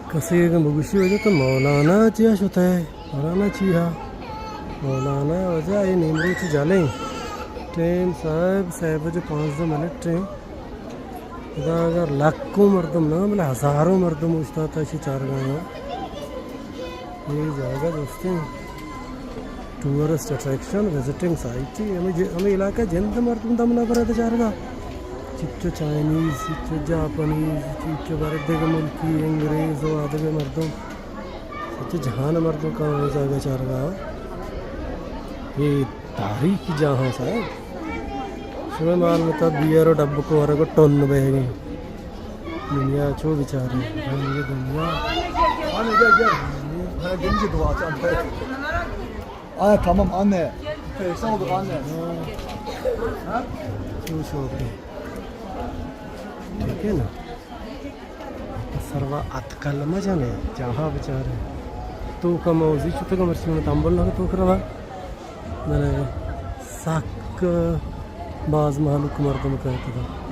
Kasih bagusi aja tuh Maulana cia shotai Maulana cia Maulana वजह ये नींबू से जालें ट्रेन साहब साहब जो 5 मिनट ट्रेन इधर अगर लाखों मर्दम ना मतलब हजारों मर्दम उस्ता था इसी 4 गाँव ये जाएगा दोस्तों टूरिस्ट अट्रैक्शन विजिटिंग साइट हमें इलाका जिंद मर्दम दम ना पर 4 गाँव चिच्चो चाइनीज चिच्चो जापानीज चिच्चो भारत के मुल्की अंग्रेज और आदि के मर्दों चिच्चो जहान मर्दों का हो जाएगा 4 गाँव ये तारीख जहाँ साहब सुबह माल में तब बियर और डब्बो को और को टोन बह गई दुनिया चो बेचारे ये दुनिया Anne gel. Bana gelince dua et anne. Anne tamam anne. Perişan olduk anne. Ha? चो शौक है ठीक है ना सर्वा अतकल मजा में जहाँ बेचारे तो कम उसी चुते का मर्सी में तांबल ना तो करवा मैंने साक बाज मालूक मर्दम कहता था